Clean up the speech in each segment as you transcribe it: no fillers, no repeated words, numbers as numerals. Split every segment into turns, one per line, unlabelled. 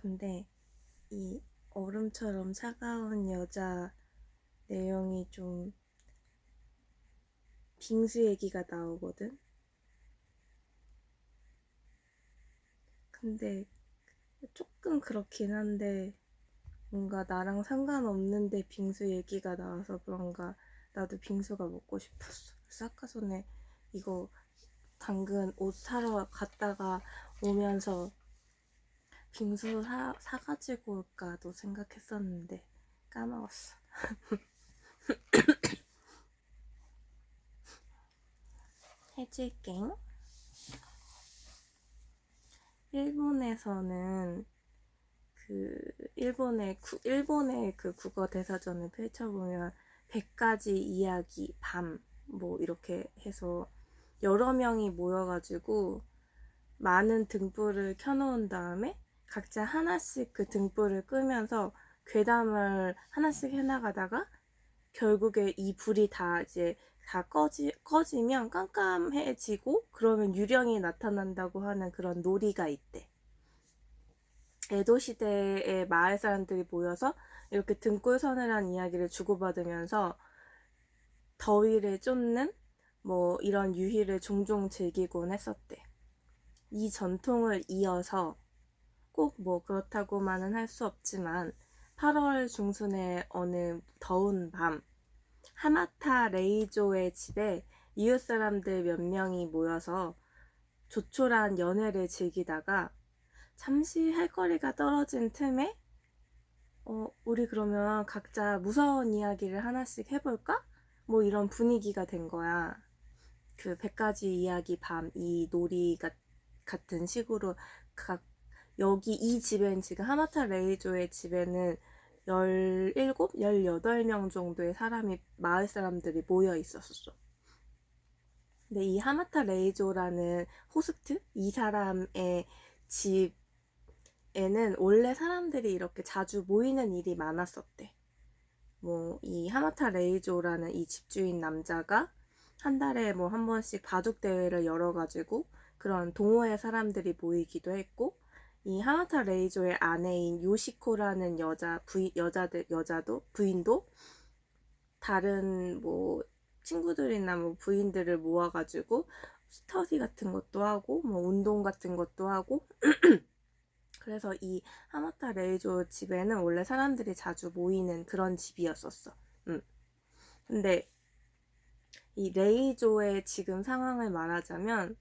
근데 이 얼음처럼 차가운 여자 내용이 좀 빙수 얘기가 나오거든. 근데 조금 그렇긴 한데 뭔가 나랑 상관없는데 빙수 얘기가 나와서 그런가 나도 빙수가 먹고 싶었어. 그래서 아까 전에 이거 당근 옷 사러 갔다가 오면서 빙수 사가지고 올까도 생각했었는데 까먹었어. 해줄게. 일본에서는 일본의 그 국어 대사전을 펼쳐보면 100가지 이야기 밤 뭐 이렇게 해서 여러 명이 모여가지고 많은 등불을 켜놓은 다음에 각자 하나씩 그 등불을 끄면서 괴담을 하나씩 해나가다가 결국에 이 불이 다 이제 다 꺼지면 깜깜해지고 그러면 유령이 나타난다고 하는 그런 놀이가 있대. 에도 시대의 마을 사람들이 모여서 이렇게 등골 서늘한 이야기를 주고받으면서 더위를 쫓는 뭐 이런 유희를 종종 즐기곤 했었대. 이 전통을 이어서 꼭 뭐 그렇다고만은 할 수 없지만 8월 중순의 어느 더운 밤 하마타 레이조의 집에 이웃 사람들 몇 명이 모여서 조촐한 연애를 즐기다가 잠시 할 거리가 떨어진 틈에 우리 그러면 각자 무서운 이야기를 하나씩 해볼까? 뭐 이런 분위기가 된 거야. 그 100가지 이야기 밤 이 놀이 같은 식으로 여기 이 집엔 지금 하마타 레이조의 집에는 17, 18명 정도의 마을 사람들이 모여 있었어. 근데 이 하마타 레이조라는 호스트? 이 사람의 집에는 원래 사람들이 이렇게 자주 모이는 일이 많았었대. 뭐, 이 하마타 레이조라는 이 집주인 남자가 한 달에 뭐 한 번씩 바둑대회를 열어가지고 그런 동호회 사람들이 모이기도 했고, 이 하마타 레이조의 아내인 요시코라는 부인도 다른 뭐 친구들이나 뭐 부인들을 모아가지고 스터디 같은 것도 하고 뭐 운동 같은 것도 하고 그래서 이 하마타 레이조 집에는 원래 사람들이 자주 모이는 그런 집이었었어. 근데 이 레이조의 지금 상황을 말하자면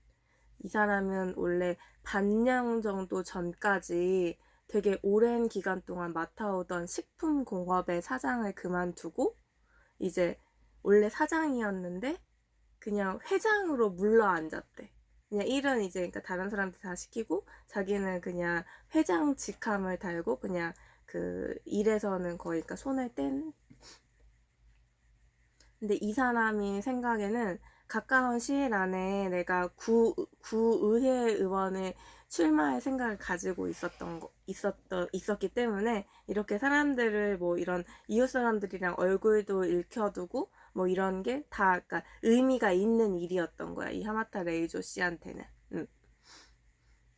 이 사람은 원래 반년 정도 전까지 되게 오랜 기간 동안 맡아오던 식품공업의 사장을 그만두고 이제 원래 사장이었는데 그냥 회장으로 물러앉았대. 그냥 일은 이제 그러니까 다른 사람들 다 시키고 자기는 그냥 회장 직함을 달고 그냥 그 일에서는 거의 그러니까 손을 뗀. 근데 이 사람이 생각에는 가까운 시일 안에 내가 구의회 의원에 출마할 생각을 가지고 있었기 때문에 이렇게 사람들을 뭐 이런 이웃 사람들이랑 얼굴도 읽혀두고 뭐 이런 게 다 그러니까 의미가 있는 일이었던 거야. 이 하마타 레이조 씨한테는.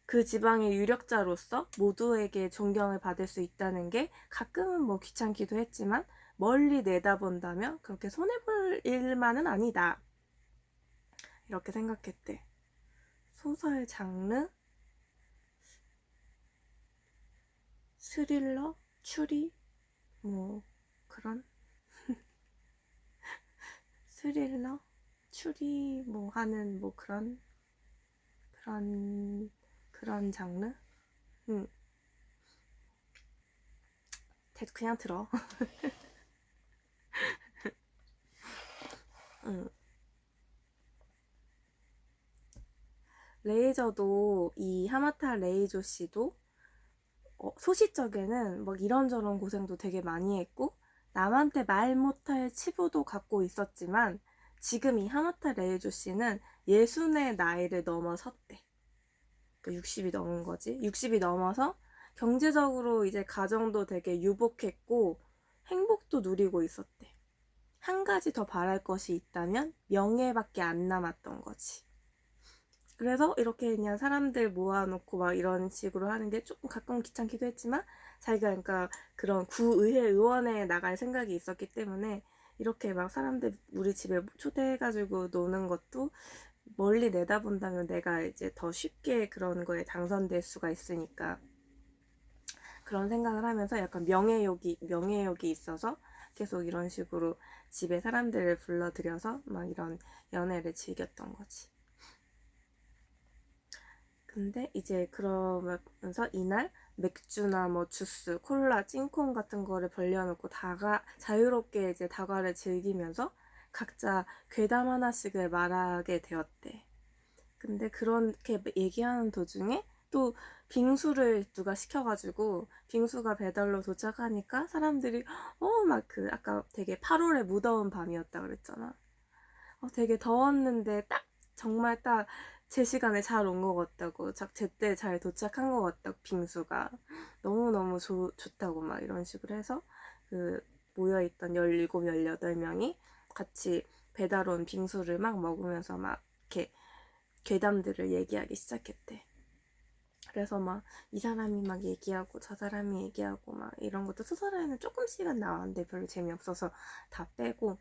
그 지방의 유력자로서 모두에게 존경을 받을 수 있다는 게 가끔은 뭐 귀찮기도 했지만 멀리 내다본다면 그렇게 손해볼 일만은 아니다. 이렇게 생각했대. 소설 장르? 스릴러? 추리? 뭐 그런? 스릴러? 추리 뭐 하는 뭐 그런 장르? 그냥 들어. 레이저도 이 하마타 레이조 씨도 소시적에는 막 이런저런 고생도 되게 많이 했고 남한테 말 못할 치부도 갖고 있었지만 지금 이 하마타 레이조 씨는 60의 나이를 넘어섰대. 그러니까 60이 넘은 거지. 60이 넘어서 경제적으로 이제 가정도 되게 유복했고 행복도 누리고 있었대. 한 가지 더 바랄 것이 있다면 명예밖에 안 남았던 거지. 그래서 이렇게 그냥 사람들 모아놓고 막 이런 식으로 하는 게 조금 가끔 귀찮기도 했지만 자기가 그러니까 그런 구의회 의원에 나갈 생각이 있었기 때문에 이렇게 막 사람들 우리 집에 초대해가지고 노는 것도 멀리 내다본다면 내가 이제 더 쉽게 그런 거에 당선될 수가 있으니까 그런 생각을 하면서 약간 명예욕이 있어서 계속 이런 식으로 집에 사람들을 불러들여서 막 이런 연애를 즐겼던 거지. 근데 이제 그러면서 이날 맥주나 뭐 주스, 콜라, 찐콩 같은 거를 벌려놓고 자유롭게 이제 다과를 즐기면서 각자 괴담 하나씩을 말하게 되었대. 근데 그렇게 얘기하는 도중에 또 빙수를 누가 시켜가지고 빙수가 배달로 도착하니까 사람들이 막 그 아까 되게 8월의 무더운 밤이었다 그랬잖아. 되게 더웠는데 정말 딱 제 시간에 잘 온 것 같다고 제때 잘 도착한 것 같다고 빙수가 너무너무 좋다고 막 이런 식으로 해서 그 모여있던 17, 18명이 같이 배달 온 빙수를 막 먹으면서 막 이렇게 괴담들을 얘기하기 시작했대. 그래서 막 이 사람이 막 얘기하고 저 사람이 얘기하고 막 이런 것도 소설에는 조금씩은 나왔는데 별로 재미없어서 다 빼고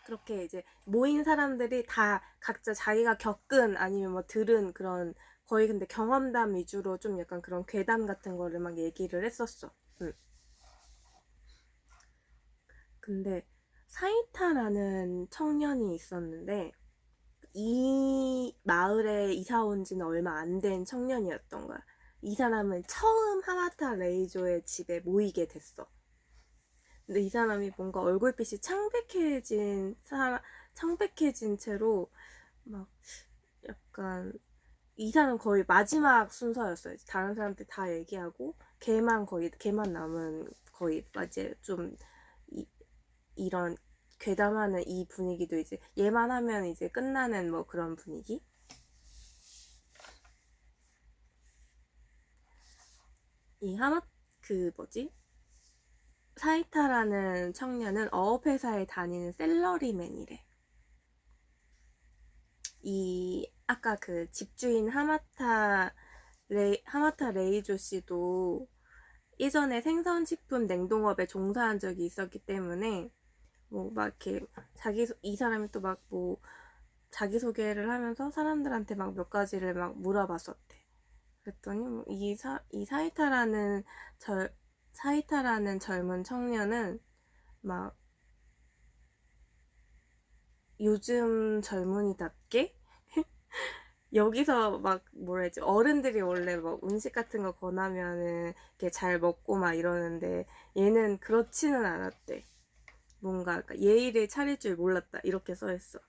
그렇게 이제 모인 사람들이 다 각자 자기가 겪은 아니면 뭐 들은 그런 거의 근데 경험담 위주로 좀 약간 그런 괴담 같은 거를 막 얘기를 했었어. 응. 근데 사이타라는 청년이 있었는데 이 마을에 이사 온 지는 얼마 안 된 청년이었던 거야. 이 사람은 처음 하마타 레이조의 집에 모이게 됐어. 근데 이 사람이 뭔가 얼굴빛이 창백해진 채로 막 약간 이 사람 거의 마지막 순서였어요. 다른 사람들 다 얘기하고 걔만 남은 거의 이제 좀 이런 괴담하는 이 분위기도 이제 얘만 하면 이제 끝나는 뭐 그런 분위기. 이 하마 그 뭐지? 사이타라는 청년은 어업회사에 다니는 셀러리맨이래. 이 아까 그 집주인 하마타 레이조 씨도 예전에 생선식품 냉동업에 종사한 적이 있었기 때문에 뭐 막 이렇게 이 사람이 또 막 뭐 자기소개를 하면서 사람들한테 막 몇 가지를 막 물어봤었대. 그랬더니 이 사이타라는 젊은 청년은 막 요즘 젊은이답게 여기서 막 뭐라 해야지 어른들이 원래 막 음식 같은 거 권하면은 이렇게 잘 먹고 막 이러는데 얘는 그렇지는 않았대. 뭔가 예의를 차릴 줄 몰랐다 이렇게 써있어.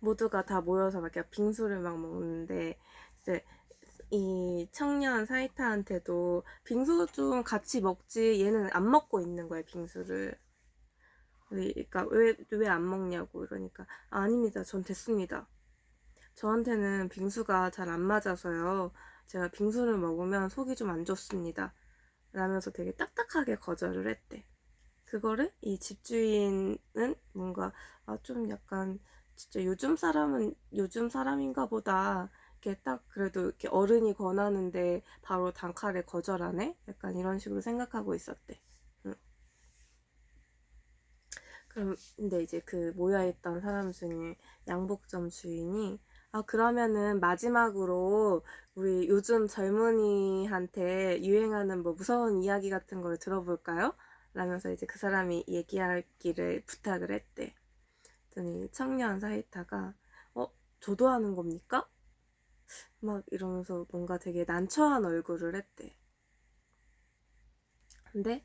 모두가 다 모여서 막 빙수를 막 먹는데 이제 이 청년 사이타한테도 빙수 좀 같이 먹지 얘는 안 먹고 있는 거야 빙수를. 그러니까 왜 안 먹냐고 이러니까 아닙니다 전 됐습니다. 저한테는 빙수가 잘 안 맞아서요. 제가 빙수를 먹으면 속이 좀 안 좋습니다. 라면서 되게 딱딱하게 거절을 했대. 그거를 이 집주인은 뭔가 좀 약간 진짜 요즘 사람인가 보다. 이렇게 딱 그래도 이렇게 어른이 권하는데 바로 단칼에 거절하네? 약간 이런 식으로 생각하고 있었대. 응. 근데 이제 그 모여있던 사람 중에 양복점 주인이 그러면은 마지막으로 우리 요즘 젊은이한테 유행하는 뭐 무서운 이야기 같은 걸 들어볼까요? 라면서 이제 그 사람이 얘기하기를 부탁을 했대. 그랬더니 청년 사이타가 저도 하는 겁니까? 막 이러면서 뭔가 되게 난처한 얼굴을 했대. 근데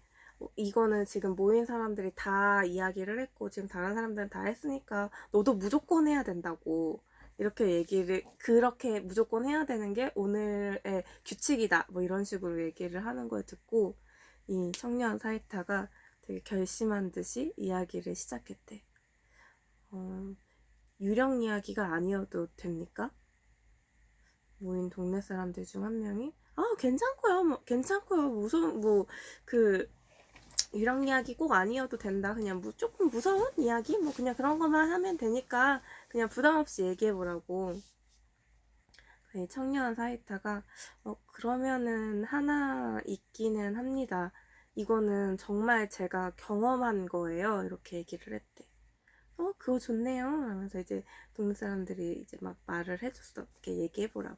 이거는 지금 모인 사람들이 다 이야기를 했고 지금 다른 사람들은 다 했으니까 너도 무조건 해야 된다고 그렇게 무조건 해야 되는 게 오늘의 규칙이다 뭐 이런 식으로 얘기를 하는 걸 듣고 이 청년 사이타가 되게 결심한 듯이 이야기를 시작했대. 유령 이야기가 아니어도 됩니까? 모인 동네 사람들 중 한 명이 괜찮고요 무슨 그 유령 이야기 꼭 아니어도 된다. 그냥 조금 무서운 이야기? 뭐 그냥 그런 것만 하면 되니까 그냥 부담 없이 얘기해보라고. 이 청년 사이타가 그러면은 하나 있기는 합니다. 이거는 정말 제가 경험한 거예요. 이렇게 얘기를 했대. 그거 좋네요. 하면서 이제 동네 사람들이 이제 막 말을 해줬어. 이렇게 얘기해보라고.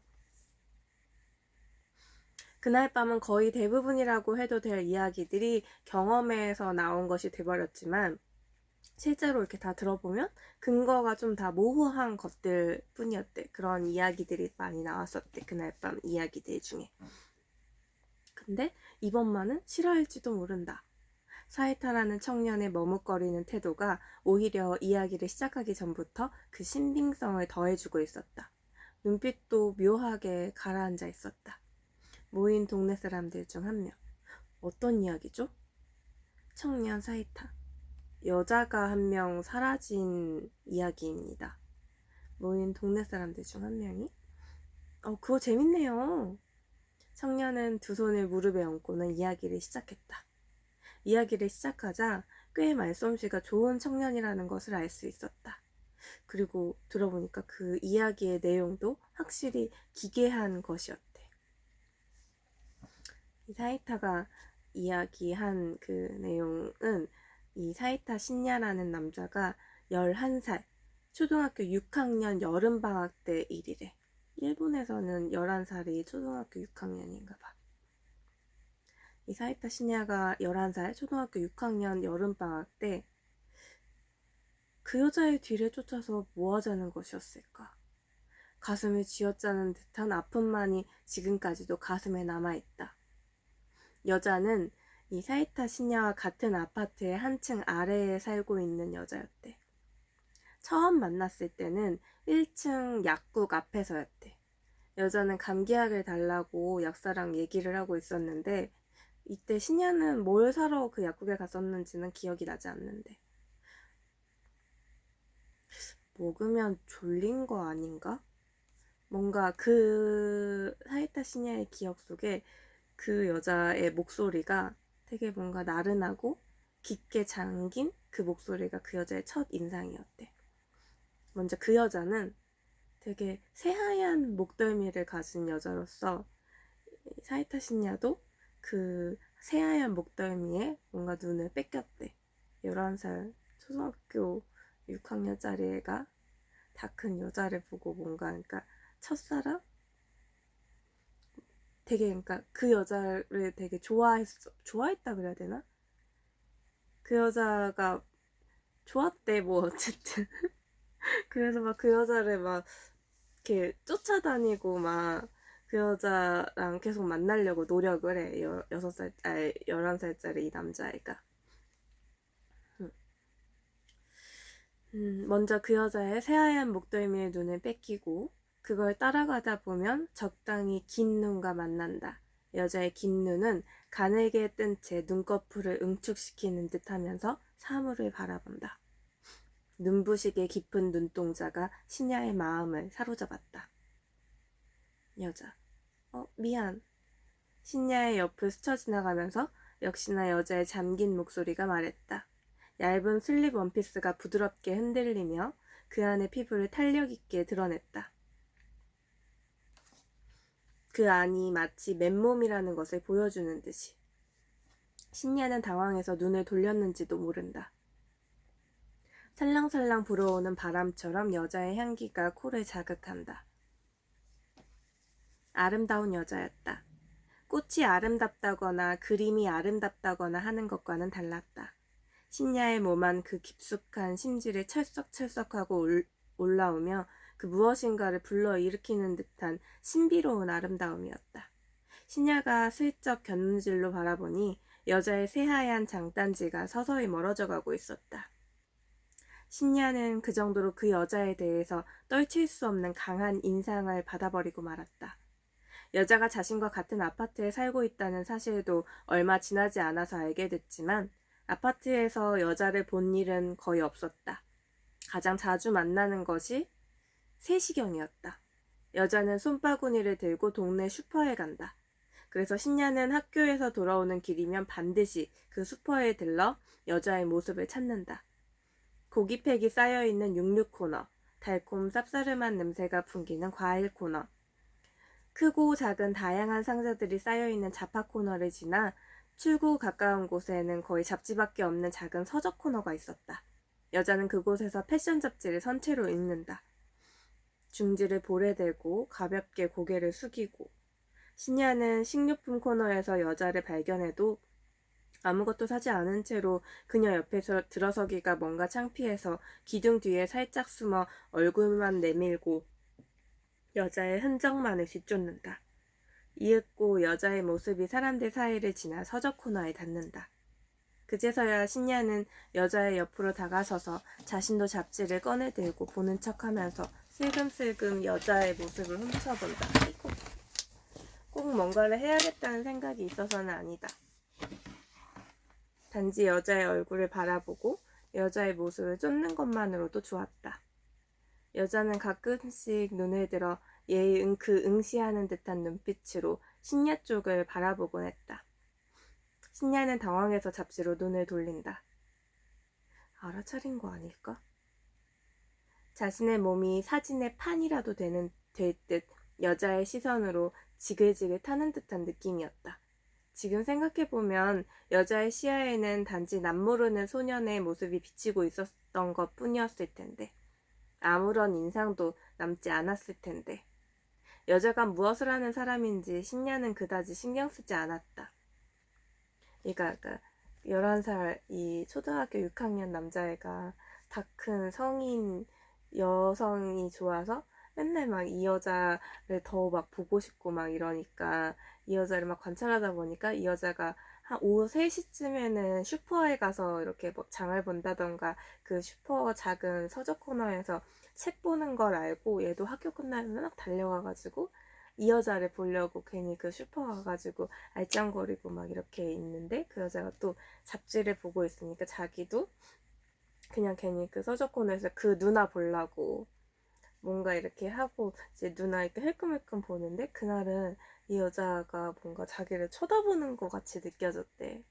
그날 밤은 거의 대부분이라고 해도 될 이야기들이 경험에서 나온 것이 돼버렸지만 실제로 이렇게 다 들어보면 근거가 좀 다 모호한 것들 뿐이었대. 그런 이야기들이 많이 나왔었대. 그날 밤 이야기들 중에. 근데 이번만은 싫어할지도 모른다. 사이타라는 청년의 머뭇거리는 태도가 오히려 이야기를 시작하기 전부터 그 신빙성을 더해주고 있었다. 눈빛도 묘하게 가라앉아 있었다. 모인 동네 사람들 중 한 명. 어떤 이야기죠? 청년 사이타. 여자가 한 명 사라진 이야기입니다. 모인 동네 사람들 중 한 명이 그거 재밌네요. 청년은 두 손을 무릎에 얹고는 이야기를 시작했다. 이야기를 시작하자 꽤 말솜씨가 좋은 청년이라는 것을 알 수 있었다. 그리고 들어보니까 그 이야기의 내용도 확실히 기괴한 것이었대. 이 사이타가 이야기한 그 내용은 이 사이타 신야라는 남자가 11살, 초등학교 6학년 여름방학 때 일이래. 일본에서는 11살이 초등학교 6학년인가 봐. 이 사이타 신야가 11살, 초등학교 6학년 여름방학 때 그 여자의 뒤를 쫓아서 뭐 하자는 것이었을까? 가슴을 쥐어짜는 듯한 아픔만이 지금까지도 가슴에 남아있다. 여자는 이 사이타 신야와 같은 아파트의 한층 아래에 살고 있는 여자였대. 처음 만났을 때는 1층 약국 앞에서였대. 여자는 감기약을 달라고 약사랑 얘기를 하고 있었는데 이때 신야는 뭘 사러 그 약국에 갔었는지는 기억이 나지 않는데. 먹으면 졸린 거 아닌가? 뭔가 그 사이타 신야의 기억 속에 그 여자의 목소리가 되게 뭔가 나른하고 깊게 잠긴 그 목소리가 그 여자의 첫 인상이었대. 먼저 그 여자는 되게 새하얀 목덜미를 가진 여자로서 사이타 신야도 그 새하얀 목덜미에 뭔가 눈을 뺏겼대. 11살 초등학교 6학년짜리 애가 다 큰 여자를 보고 뭔가 그러니까 첫사랑? 되게 그러니까 그 여자를 되게 좋아했다 그래야 되나? 그 여자가 좋았대 뭐 어쨌든. 그래서 막 그 여자를 막 이렇게 쫓아다니고 막 그 여자랑 계속 만나려고 노력을 해. 11살짜리 이 남자애가. 먼저 그 여자의 새하얀 목덜미의 눈을 뺏기고 그걸 따라가다 보면 적당히 긴 눈과 만난다. 여자의 긴 눈은 가늘게 뜬 채 눈꺼풀을 응축시키는 듯 하면서 사물을 바라본다. 눈부시게 깊은 눈동자가 신야의 마음을 사로잡았다. 여자. 미안. 신야의 옆을 스쳐 지나가면서 역시나 여자의 잠긴 목소리가 말했다. 얇은 슬립 원피스가 부드럽게 흔들리며 그 안의 피부를 탄력 있게 드러냈다. 그 안이 마치 맨몸이라는 것을 보여주는 듯이. 신야는 당황해서 눈을 돌렸는지도 모른다. 살랑살랑 불어오는 바람처럼 여자의 향기가 코를 자극한다. 아름다운 여자였다. 꽃이 아름답다거나 그림이 아름답다거나 하는 것과는 달랐다. 신야의 몸안 그 깊숙한 심지를 철썩철썩하고 올라오며 그 무엇인가를 불러일으키는 듯한 신비로운 아름다움이었다. 신야가 슬쩍 곁눈질로 바라보니 여자의 새하얀 장단지가 서서히 멀어져 가고 있었다. 신야는 그 정도로 그 여자에 대해서 떨칠 수 없는 강한 인상을 받아버리고 말았다. 여자가 자신과 같은 아파트에 살고 있다는 사실도 얼마 지나지 않아서 알게 됐지만 아파트에서 여자를 본 일은 거의 없었다. 가장 자주 만나는 것이 3시경이었다. 여자는 손바구니를 들고 동네 슈퍼에 간다. 그래서 신야는 학교에서 돌아오는 길이면 반드시 그 슈퍼에 들러 여자의 모습을 찾는다. 고기팩이 쌓여있는 육류 코너, 달콤 쌉싸름한 냄새가 풍기는 과일 코너. 크고 작은 다양한 상자들이 쌓여있는 잡화 코너를 지나 출구 가까운 곳에는 거의 잡지밖에 없는 작은 서적 코너가 있었다. 여자는 그곳에서 패션 잡지를 선체로 읽는다. 중지를 볼에 대고 가볍게 고개를 숙이고. 신야는 식료품 코너에서 여자를 발견해도 아무것도 사지 않은 채로 그녀 옆에서 들어서기가 뭔가 창피해서 기둥 뒤에 살짝 숨어 얼굴만 내밀고 여자의 흔적만을 뒤쫓는다. 이윽고 여자의 모습이 사람들 사이를 지나 서적 코너에 닿는다. 그제서야 신야는 여자의 옆으로 다가서서 자신도 잡지를 꺼내들고 보는 척하면서 슬금슬금 여자의 모습을 훔쳐본다. 꼭 뭔가를 해야겠다는 생각이 있어서는 아니다. 단지 여자의 얼굴을 바라보고 여자의 모습을 쫓는 것만으로도 좋았다. 여자는 가끔씩 눈을 들어 예의 응시하는 듯한 눈빛으로 신야 쪽을 바라보곤 했다. 신야는 당황해서 잡지로 눈을 돌린다. 알아차린 거 아닐까? 자신의 몸이 사진의 판이라도 될 듯 여자의 시선으로 지글지글 타는 듯한 느낌이었다. 지금 생각해보면 여자의 시야에는 단지 남모르는 소년의 모습이 비치고 있었던 것 뿐이었을 텐데, 아무런 인상도 남지 않았을 텐데, 여자가 무엇을 하는 사람인지 신야는 그다지 신경 쓰지 않았다. 그러니까 11살 이 초등학교 6학년 남자애가 다 큰 성인 여성이 좋아서 맨날 막 이 여자를 더 막 보고 싶고 막 이러니까 이 여자를 막 관찰하다 보니까 이 여자가 한 오후 3시쯤에는 슈퍼에 가서 이렇게 뭐 장을 본다던가 그 슈퍼 작은 서적 코너에서 책 보는 걸 알고 얘도 학교 끝나면 막 달려가가지고 이 여자를 보려고 괜히 그 슈퍼 가가지고 알짱거리고 막 이렇게 있는데 그 여자가 또 잡지를 보고 있으니까 자기도 그냥 괜히 그 서적 코너에서 그 누나 보려고 뭔가 이렇게 하고 이제 누나 이렇게 힐끔힐끔 보는데 그날은 이 여자가 뭔가 자기를 쳐다보는 것 같이 느껴졌대.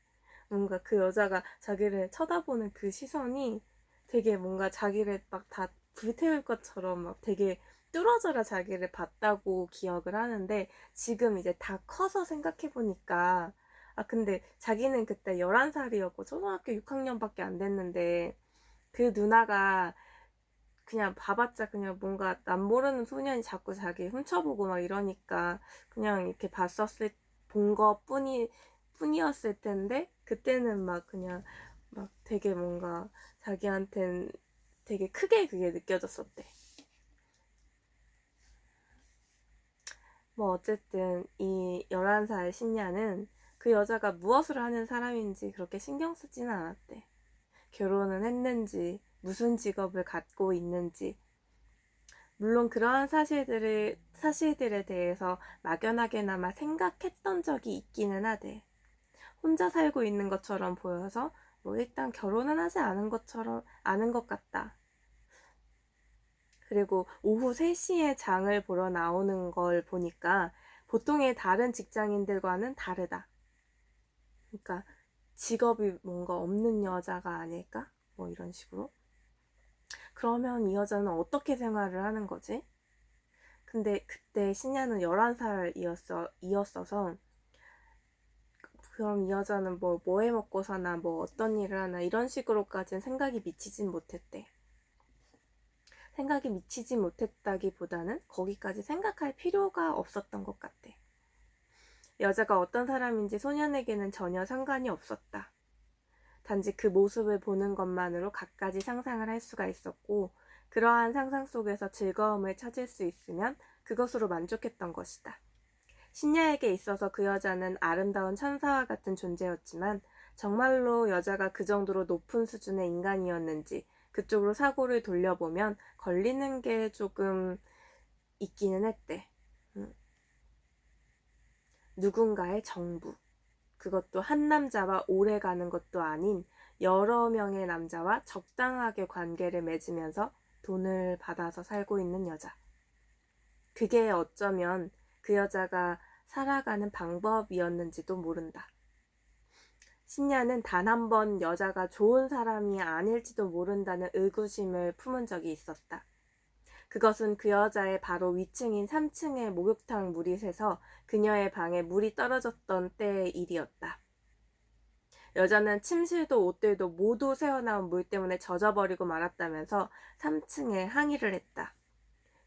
뭔가 그 여자가 자기를 쳐다보는 그 시선이 되게 뭔가 자기를 막 다 불태울 것처럼 막 되게 뚫어져라 자기를 봤다고 기억을 하는데 지금 이제 다 커서 생각해보니까 근데 자기는 그때 11살이었고 초등학교 6학년밖에 안 됐는데 그 누나가 그냥 봐봤자 그냥 뭔가 남 모르는 소년이 자꾸 자기 훔쳐보고 막 이러니까 그냥 이렇게 본 것 뿐이었을 텐데 그때는 막 그냥 막 되게 뭔가 자기한텐 되게 크게 그게 느껴졌었대. 뭐 어쨌든 이 11살 신야는 그 여자가 무엇을 하는 사람인지 그렇게 신경 쓰지는 않았대. 결혼은 했는지 무슨 직업을 갖고 있는지 물론 그러한 사실들에 대해서 막연하게나마 생각했던 적이 있기는 하대. 혼자 살고 있는 것처럼 보여서 뭐 일단 결혼은 하지 않은 것 같다. 그리고 오후 3시에 장을 보러 나오는 걸 보니까 보통의 다른 직장인들과는 다르다. 그러니까 직업이 뭔가 없는 여자가 아닐까? 뭐 이런 식으로. 그러면 이 여자는 어떻게 생활을 하는 거지? 근데 그때 신야는 11살이었어서 그럼 이 여자는 뭐 해 먹고 사나 뭐 어떤 일을 하나 이런 식으로까지는 생각이 미치진 못했대. 생각이 미치지 못했다기보다는 거기까지 생각할 필요가 없었던 것 같아. 여자가 어떤 사람인지 소년에게는 전혀 상관이 없었다. 단지 그 모습을 보는 것만으로 갖가지 상상을 할 수가 있었고 그러한 상상 속에서 즐거움을 찾을 수 있으면 그것으로 만족했던 것이다. 신야에게 있어서 그 여자는 아름다운 천사와 같은 존재였지만 정말로 여자가 그 정도로 높은 수준의 인간이었는지 그쪽으로 사고를 돌려보면 걸리는 게 조금 있기는 했대. 누군가의 정부. 그것도 한 남자와 오래 가는 것도 아닌 여러 명의 남자와 적당하게 관계를 맺으면서 돈을 받아서 살고 있는 여자. 그게 어쩌면 그 여자가 살아가는 방법이었는지도 모른다. 신야는 단 한 번 여자가 좋은 사람이 아닐지도 모른다는 의구심을 품은 적이 있었다. 그것은 그 여자의 바로 위층인 3층의 목욕탕 물이 새서 그녀의 방에 물이 떨어졌던 때의 일이었다. 여자는 침실도 옷들도 모두 새어나온 물 때문에 젖어버리고 말았다면서 3층에 항의를 했다.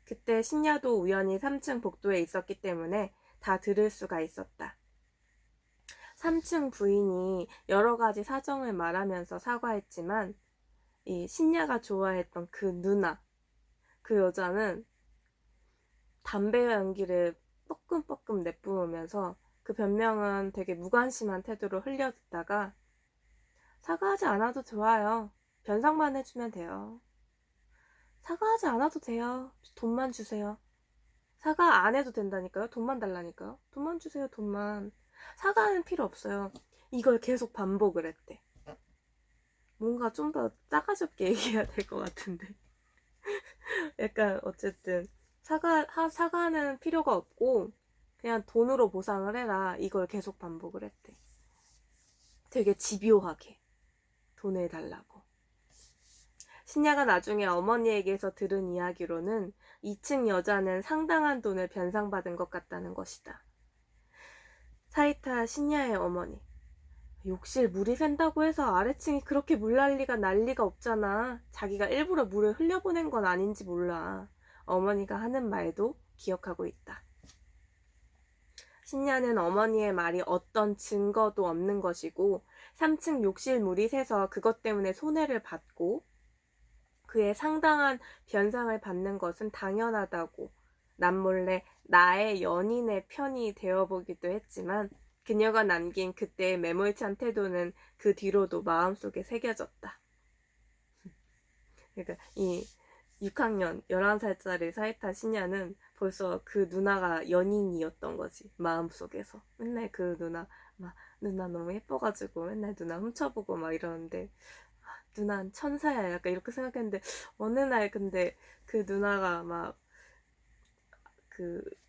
그때 신녀도 우연히 3층 복도에 있었기 때문에 다 들을 수가 있었다. 3층 부인이 여러 가지 사정을 말하면서 사과했지만 이 신녀가 좋아했던 그 누나, 그 여자는 담배 연기를 뻐끔뻐끔 내뿜으면서 그 변명은 되게 무관심한 태도로 흘려듣다가 사과하지 않아도 좋아요. 변상만 해주면 돼요. 사과하지 않아도 돼요. 돈만 주세요. 사과 안 해도 된다니까요. 돈만 달라니까요. 돈만 주세요. 돈만. 사과는 필요 없어요. 이걸 계속 반복을 했대. 뭔가 좀 더 싸가지 없게 얘기해야 될 것 같은데. 약간 어쨌든 사과는 필요가 없고 그냥 돈으로 보상을 해라. 이걸 계속 반복을 했대. 되게 집요하게 돈을 달라고. 신녀가 나중에 어머니에게서 들은 이야기로는 2층 여자는 상당한 돈을 변상받은 것 같다는 것이다. 사이타 신녀의 어머니. 욕실 물이 샌다고 해서 아래층이 그렇게 물 난리가 없잖아. 자기가 일부러 물을 흘려보낸 건 아닌지 몰라. 어머니가 하는 말도 기억하고 있다. 신녀는 어머니의 말이 어떤 증거도 없는 것이고 3층 욕실 물이 새서 그것 때문에 손해를 받고 그의 상당한 변상을 받는 것은 당연하다고 남몰래 나의 연인의 편이 되어보기도 했지만 그녀가 남긴 그때의 매몰찬 태도는 그 뒤로도 마음속에 새겨졌다. 그러니까 이 6학년 11살짜리 사이타 신녀는 벌써 그 누나가 연인이었던 거지. 마음속에서. 맨날 그 누나 너무 예뻐가지고 맨날 누나 훔쳐보고 막 이러는데 누나는 천사야 약간 이렇게 생각했는데 어느 날 근데 그 누나가 막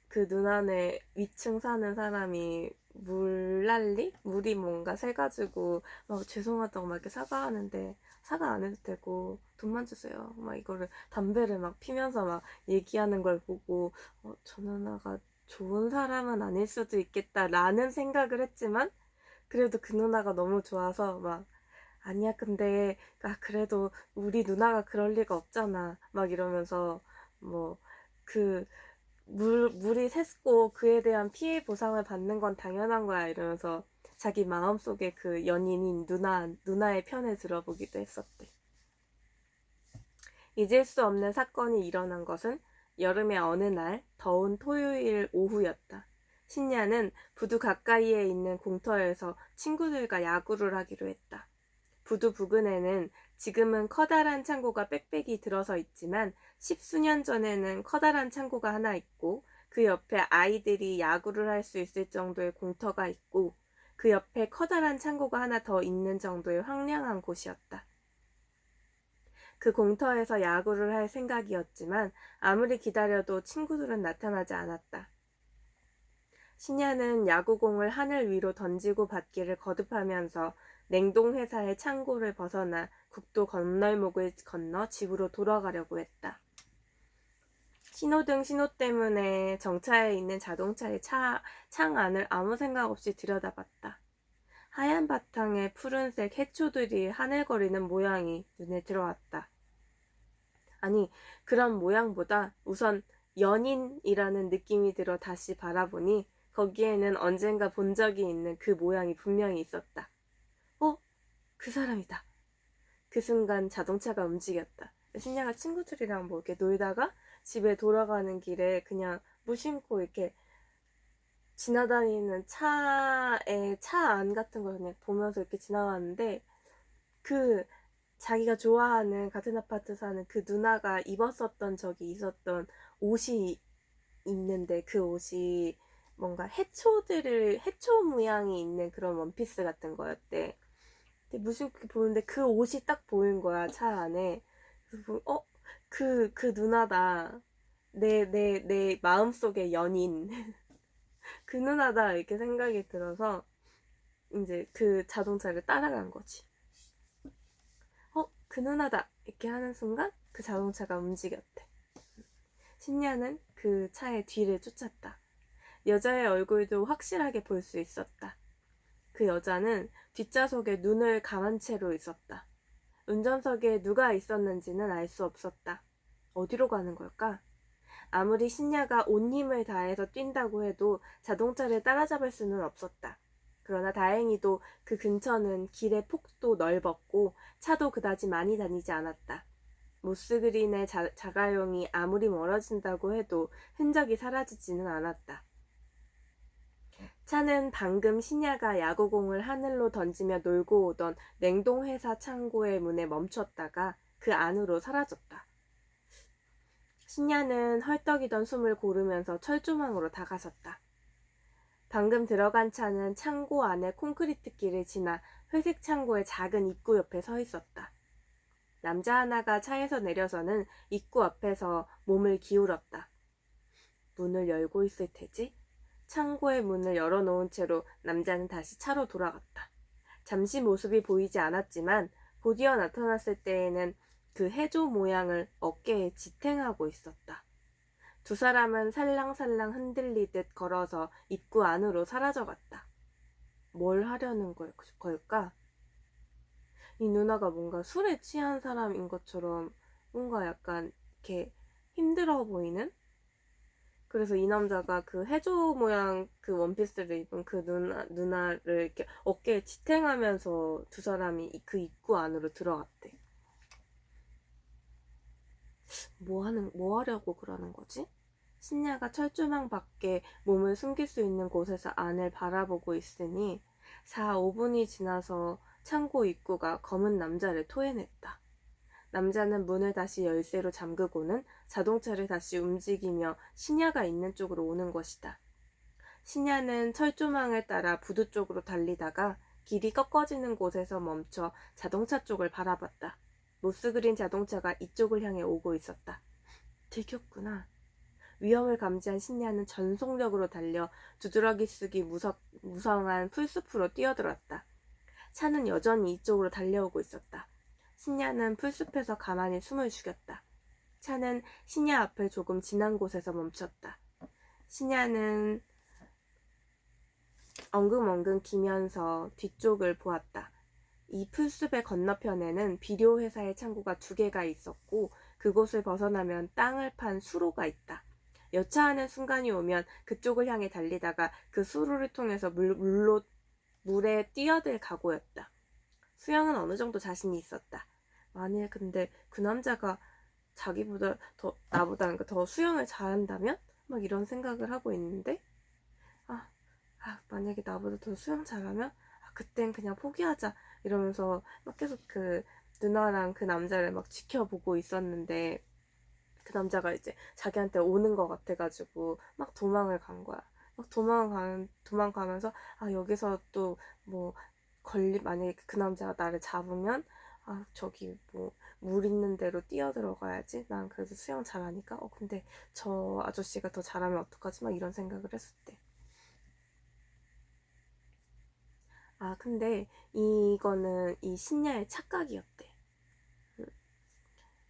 그 누나네 위층 사는 사람이 물이 뭔가 새가지고 막 죄송하다고 막 이렇게 사과하는데 사과 안 해도 되고 돈만 주세요. 막 이거를 담배를 막 피면서 막 얘기하는 걸 보고 저 누나가 좋은 사람은 아닐 수도 있겠다라는 생각을 했지만 그래도 그 누나가 너무 좋아서 막 아니야 근데 그래도 우리 누나가 그럴 리가 없잖아 막 이러면서 뭐 그 물이 샜고 그에 대한 피해 보상을 받는 건 당연한 거야 이러면서 자기 마음속에 그 연인인 누나의 편을 들어보기도 했었대. 잊을 수 없는 사건이 일어난 것은 여름의 어느 날 더운 토요일 오후였다. 신냐는 부두 가까이에 있는 공터에서 친구들과 야구를 하기로 했다. 부두 부근에는 지금은 커다란 창고가 빽빽이 들어서 있지만 10수년 전에는 커다란 창고가 하나 있고 그 옆에 아이들이 야구를 할 수 있을 정도의 공터가 있고 그 옆에 커다란 창고가 하나 더 있는 정도의 황량한 곳이었다. 그 공터에서 야구를 할 생각이었지만 아무리 기다려도 친구들은 나타나지 않았다. 신야는 야구공을 하늘 위로 던지고 받기를 거듭하면서 냉동회사의 창고를 벗어나 국도 건널목을 건너 집으로 돌아가려고 했다. 신호등 신호 때문에 정차해 있는 자동차의 창 안을 아무 생각 없이 들여다봤다. 하얀 바탕에 푸른색 해초들이 하늘거리는 모양이 눈에 들어왔다. 아니, 그런 모양보다 우선 연인이라는 느낌이 들어 다시 바라보니 거기에는 언젠가 본 적이 있는 그 모양이 분명히 있었다. 그 사람이다. 그 순간 자동차가 움직였다. 신냐가 친구들이랑 뭐 이렇게 놀다가 집에 돌아가는 길에 그냥 무심코 이렇게 지나다니는 차 안 같은 걸 그냥 보면서 이렇게 지나가는데 그 자기가 좋아하는 같은 아파트 사는 그 누나가 입었었던 적이 있었던 옷이 있는데 그 옷이 뭔가 해초 모양이 있는 그런 원피스 같은 거였대. 근데 무심코 보는데 그 옷이 딱 보인 거야, 차 안에. 그래서 그 누나다. 내 마음속의 연인. 그 누나다. 이렇게 생각이 들어서 이제 그 자동차를 따라간 거지. 그 누나다. 이렇게 하는 순간 그 자동차가 움직였대. 신야는 그 차의 뒤를 쫓았다. 여자의 얼굴도 확실하게 볼 수 있었다. 그 여자는 뒷좌석에 눈을 감은 채로 있었다. 운전석에 누가 있었는지는 알 수 없었다. 어디로 가는 걸까? 아무리 신야가 온 힘을 다해서 뛴다고 해도 자동차를 따라잡을 수는 없었다. 그러나 다행히도 그 근처는 길의 폭도 넓었고 차도 그다지 많이 다니지 않았다. 모스그린의 자가용이 아무리 멀어진다고 해도 흔적이 사라지지는 않았다. 차는 방금 신야가 야구공을 하늘로 던지며 놀고 오던 냉동회사 창고의 문에 멈췄다가 그 안으로 사라졌다. 신야는 헐떡이던 숨을 고르면서 철조망으로 다가섰다. 방금 들어간 차는 창고 안의 콘크리트 길을 지나 회색 창고의 작은 입구 옆에 서 있었다. 남자 하나가 차에서 내려서는 입구 앞에서 몸을 기울였다. 문을 열고 있을 테지? 창고의 문을 열어놓은 채로 남자는 다시 차로 돌아갔다. 잠시 모습이 보이지 않았지만 곧이어 나타났을 때에는 그 해조 모양을 어깨에 지탱하고 있었다. 두 사람은 살랑살랑 흔들리듯 걸어서 입구 안으로 사라져갔다. 뭘 하려는 걸까? 이 누나가 뭔가 술에 취한 사람인 것처럼 뭔가 약간 이렇게 힘들어 보이는? 그래서 이 남자가 그 해조 모양 그 원피스를 입은 그 누나를 이렇게 어깨에 지탱하면서 두 사람이 그 입구 안으로 들어갔대. 뭐 하려고 그러는 거지? 신야가 철조망 밖에 몸을 숨길 수 있는 곳에서 안을 바라보고 있으니 4, 5분이 지나서 창고 입구가 검은 남자를 토해냈다. 남자는 문을 다시 열쇠로 잠그고는 자동차를 다시 움직이며 신야가 있는 쪽으로 오는 것이다. 신야는 철조망을 따라 부두 쪽으로 달리다가 길이 꺾어지는 곳에서 멈춰 자동차 쪽을 바라봤다. 모스그린 자동차가 이쪽을 향해 오고 있었다. 들켰구나. 위험을 감지한 신야는 전속력으로 달려 두드러기 쓰기 무성한 풀숲으로 뛰어들었다. 차는 여전히 이쪽으로 달려오고 있었다. 신야는 풀숲에서 가만히 숨을 죽였다. 차는 신야 앞을 조금 지난 곳에서 멈췄다. 신야는 엉금엉금 기면서 뒤쪽을 보았다. 이 풀숲의 건너편에는 비료 회사의 창고가 2개가 있었고 그곳을 벗어나면 땅을 판 수로가 있다. 여차하는 순간이 오면 그쪽을 향해 달리다가 그 수로를 통해서 물에 뛰어들 각오였다. 수영은 어느 정도 자신이 있었다. 만일 근데 그 남자가 자기보다 나보다 더 수영을 잘한다면? 막 이런 생각을 하고 있는데 만약에 나보다 더 수영 잘하면 그땐 그냥 포기하자 이러면서 막 계속 그 누나랑 그 남자를 막 지켜보고 있었는데 그 남자가 이제 자기한테 오는 것 같아가지고 막 도망을 간 거야. 막 도망가면서 여기서 또 뭐 만약에 그 남자가 나를 잡으면 저기 뭐 물 있는 데로 뛰어 들어가야지. 난 그래도 수영 잘하니까. 근데 저 아저씨가 더 잘하면 어떡하지? 막 이런 생각을 했을 때. 근데 이거는 이 신야의 착각이었대.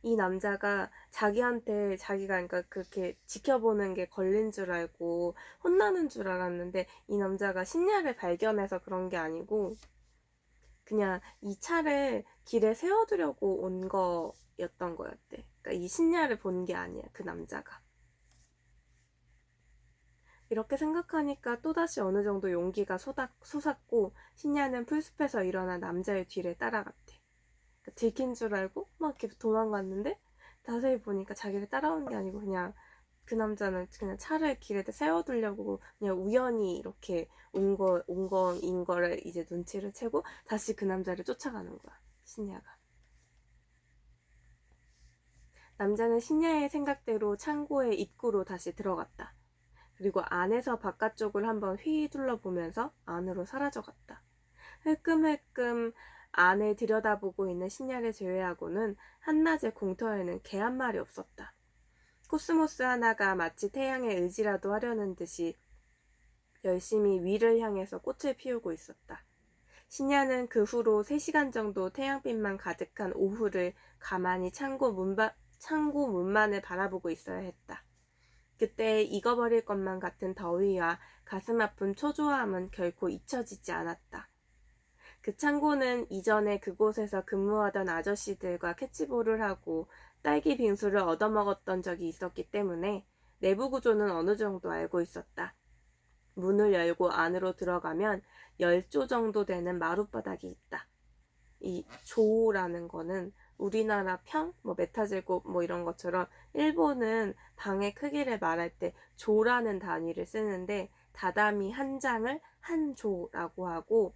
이 남자가 자기한테 자기가 그러니까 그렇게 지켜보는 게 걸린 줄 알고 혼나는 줄 알았는데 이 남자가 신야를 발견해서 그런 게 아니고 그냥 이 차를 길에 세워두려고 온 거였던 거였대. 그러니까 이 신야를 본 게 아니야, 그 남자가. 이렇게 생각하니까 또다시 어느 정도 용기가 솟았고 신야는 풀숲에서 일어나 남자의 뒤를 따라갔대. 그러니까 들킨 줄 알고 막 이렇게 도망갔는데 자세히 보니까 자기를 따라온 게 아니고 그냥 그 남자는 그냥 차를 길에 세워두려고 그냥 우연히 이렇게 온 거인 거를 이제 눈치를 채고 다시 그 남자를 쫓아가는 거야, 신야가. 남자는 신야의 생각대로 창고의 입구로 다시 들어갔다. 그리고 안에서 바깥쪽을 한번 휘 둘러보면서 안으로 사라져갔다. 흘끔흘끔 안을 들여다보고 있는 신야를 제외하고는 한낮의 공터에는 개 한 마리 없었다. 코스모스 하나가 마치 태양의 의지라도 하려는 듯이 열심히 위를 향해서 꽃을 피우고 있었다. 신야는 그 후로 3시간 정도 태양빛만 가득한 오후를 가만히 창고 문만을 바라보고 있어야 했다. 그때 익어버릴 것만 같은 더위와 가슴 아픈 초조함은 결코 잊혀지지 않았다. 그 창고는 이전에 그곳에서 근무하던 아저씨들과 캐치볼을 하고 딸기 빙수를 얻어먹었던 적이 있었기 때문에 내부 구조는 어느 정도 알고 있었다. 문을 열고 안으로 들어가면 10조 정도 되는 마룻바닥이 있다. 이 조라는 거는 우리나라 평, 메타제곱 이런 것처럼 일본은 방의 크기를 말할 때 조라는 단위를 쓰는데 다다미 한 장을 한 조라고 하고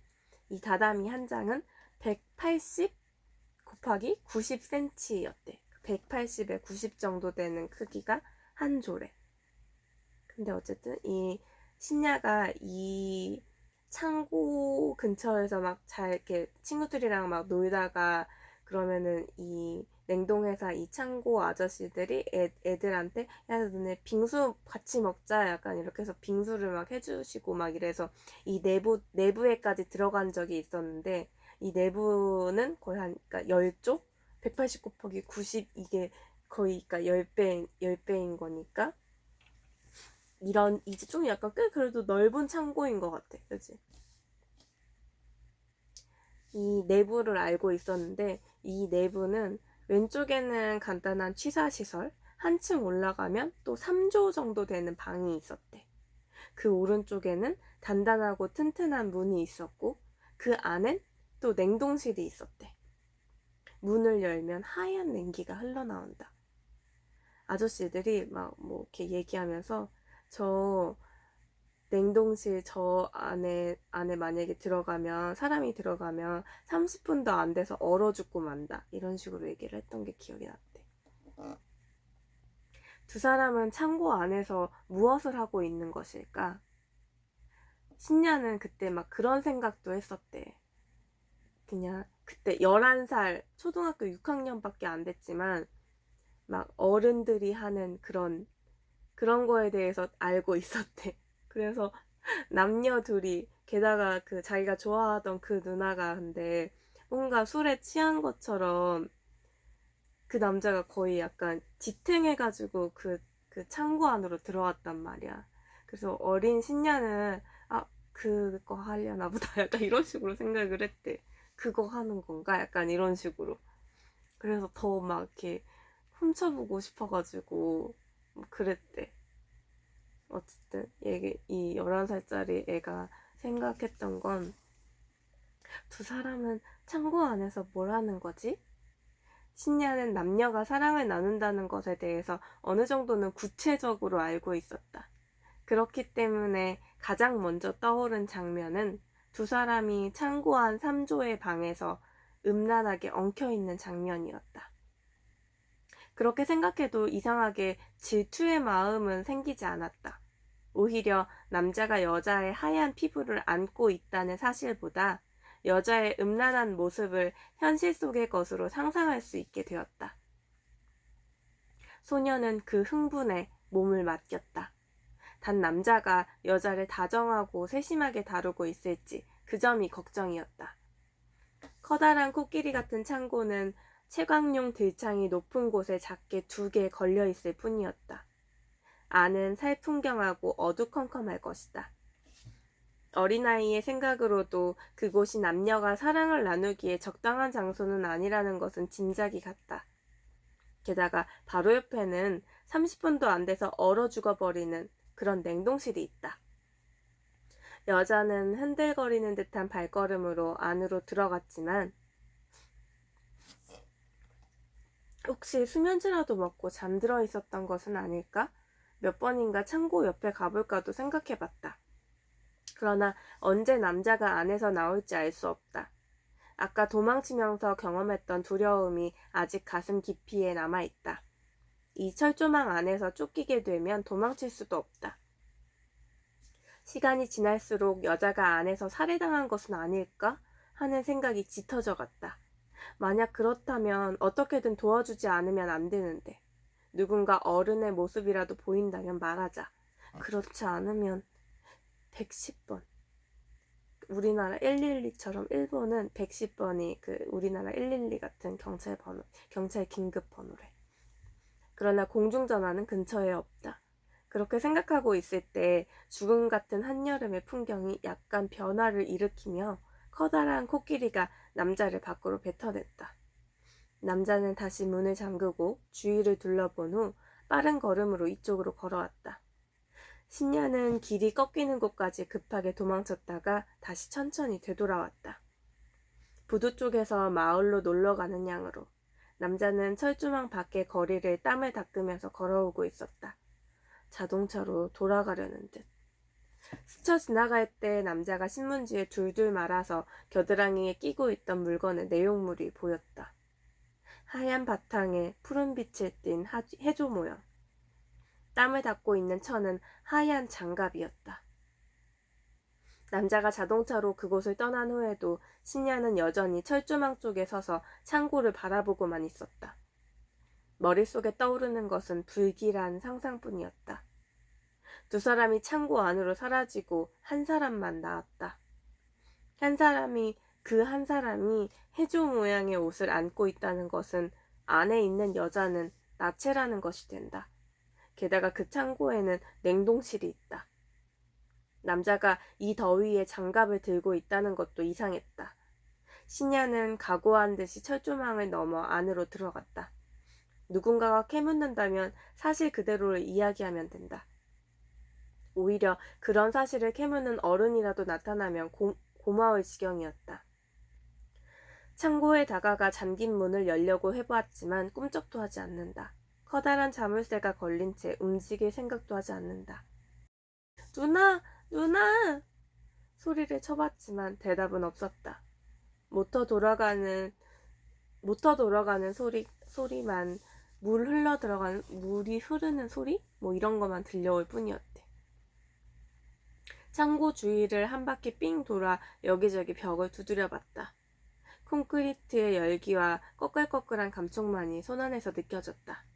이 다다미 한 장은 180 곱하기 90cm였대. 180에 90 정도 되는 크기가 한 조래. 근데 어쨌든 이 신야가 이 창고 근처에서 막 잘 이렇게 친구들이랑 막 놀다가 그러면은 이 냉동회사 이 창고 아저씨들이 애들한테 야 너네 빙수 같이 먹자 약간 이렇게 해서 빙수를 막 해주시고 막 이래서 이 내부에까지 들어간 적이 있었는데 이 내부는 거의 한 그러니까 10조 180 곱하기 90 이게 거의 그러니까 10배인 거니까 이런 이제 좀 약간 꽤 그래도 넓은 창고인 것 같아. 그치? 이 내부를 알고 있었는데 이 내부는 왼쪽에는 간단한 취사시설, 한층 올라가면 또 3조 정도 되는 방이 있었대. 그 오른쪽에는 단단하고 튼튼한 문이 있었고 그 안엔 또 냉동실이 있었대. 문을 열면 하얀 냉기가 흘러나온다. 아저씨들이 막 이렇게 얘기하면서 저 냉동실 저 안에 만약에 사람이 들어가면 30분도 안 돼서 얼어 죽고 만다. 이런 식으로 얘기를 했던 게 기억이 났대. 두 사람은 창고 안에서 무엇을 하고 있는 것일까? 신냐는 그때 막 그런 생각도 했었대. 그냥 그때 11살, 초등학교 6학년밖에 안 됐지만 막 어른들이 하는 그런 거에 대해서 알고 있었대. 그래서 남녀 둘이 게다가 그 자기가 좋아하던 그 누나가 근데 뭔가 술에 취한 것처럼 그 남자가 거의 약간 지탱해가지고 그 창고 안으로 들어왔단 말이야. 그래서 어린 신녀는 그거 하려나 보다 약간 이런 식으로 생각을 했대. 그거 하는 건가? 약간 이런 식으로. 그래서 더 막 이렇게 훔쳐보고 싶어가지고 그랬대. 어쨌든 이 11살짜리 애가 생각했던 건 두 사람은 창고 안에서 뭘 하는 거지? 신냐는 남녀가 사랑을 나눈다는 것에 대해서 어느 정도는 구체적으로 알고 있었다. 그렇기 때문에 가장 먼저 떠오른 장면은 두 사람이 창고 안 3조의 방에서 음란하게 엉켜있는 장면이었다. 그렇게 생각해도 이상하게 질투의 마음은 생기지 않았다. 오히려 남자가 여자의 하얀 피부를 안고 있다는 사실보다 여자의 음란한 모습을 현실 속의 것으로 상상할 수 있게 되었다. 소녀는 그 흥분에 몸을 맡겼다. 단 남자가 여자를 다정하고 세심하게 다루고 있을지 그 점이 걱정이었다. 커다란 코끼리 같은 창고는 채광용 들창이 높은 곳에 작게 2개 걸려있을 뿐이었다. 안은 살풍경하고 어두컴컴할 것이다. 어린아이의 생각으로도 그곳이 남녀가 사랑을 나누기에 적당한 장소는 아니라는 것은 짐작이 갔다. 게다가 바로 옆에는 30분도 안 돼서 얼어 죽어버리는 그런 냉동실이 있다. 여자는 흔들거리는 듯한 발걸음으로 안으로 들어갔지만 혹시 수면제라도 먹고 잠들어 있었던 것은 아닐까? 몇 번인가 창고 옆에 가볼까도 생각해봤다. 그러나 언제 남자가 안에서 나올지 알 수 없다. 아까 도망치면서 경험했던 두려움이 아직 가슴 깊이에 남아있다. 이 철조망 안에서 쫓기게 되면 도망칠 수도 없다. 시간이 지날수록 여자가 안에서 살해당한 것은 아닐까 하는 생각이 짙어져 갔다. 만약 그렇다면 어떻게든 도와주지 않으면 안 되는데. 누군가 어른의 모습이라도 보인다면 말하자. 그렇지 않으면 110번. 우리나라 112처럼 일본은 110번이 그 우리나라 112 같은 경찰 긴급 번호래. 그러나 공중전화는 근처에 없다. 그렇게 생각하고 있을 때 죽음 같은 한여름의 풍경이 약간 변화를 일으키며 커다란 코끼리가 남자를 밖으로 뱉어냈다. 남자는 다시 문을 잠그고 주위를 둘러본 후 빠른 걸음으로 이쪽으로 걸어왔다. 신녀는 길이 꺾이는 곳까지 급하게 도망쳤다가 다시 천천히 되돌아왔다. 부두 쪽에서 마을로 놀러가는 양으로 남자는 철조망 밖의 거리를 땀을 닦으면서 걸어오고 있었다. 자동차로 돌아가려는 듯. 스쳐 지나갈 때 남자가 신문지에 둘둘 말아서 겨드랑이에 끼고 있던 물건의 내용물이 보였다. 하얀 바탕에 푸른빛을 띤 해조 모양. 땀을 닦고 있는 천은 하얀 장갑이었다. 남자가 자동차로 그곳을 떠난 후에도 신녀는 여전히 철조망 쪽에 서서 창고를 바라보고만 있었다. 머릿속에 떠오르는 것은 불길한 상상뿐이었다. 두 사람이 창고 안으로 사라지고 한 사람만 나왔다. 그 한 사람이 해조 모양의 옷을 안고 있다는 것은 안에 있는 여자는 나체라는 것이 된다. 게다가 그 창고에는 냉동실이 있다. 남자가 이 더위에 장갑을 들고 있다는 것도 이상했다. 신녀는 각오한 듯이 철조망을 넘어 안으로 들어갔다. 누군가가 캐묻는다면 사실 그대로를 이야기하면 된다. 오히려 그런 사실을 캐묻는 어른이라도 나타나면 고마울 지경이었다. 창고에 다가가 잠긴 문을 열려고 해보았지만 꿈쩍도 하지 않는다. 커다란 자물쇠가 걸린 채 움직일 생각도 하지 않는다. 누나! 누나! 소리를 쳐봤지만 대답은 없었다. 모터 돌아가는 소리만 물이 흐르는 소리? 이런 것만 들려올 뿐이었대. 창고 주위를 한 바퀴 삥 돌아 여기저기 벽을 두드려봤다. 콘크리트의 열기와 꺼끌꺼끌한 감촉만이 손안에서 느껴졌다.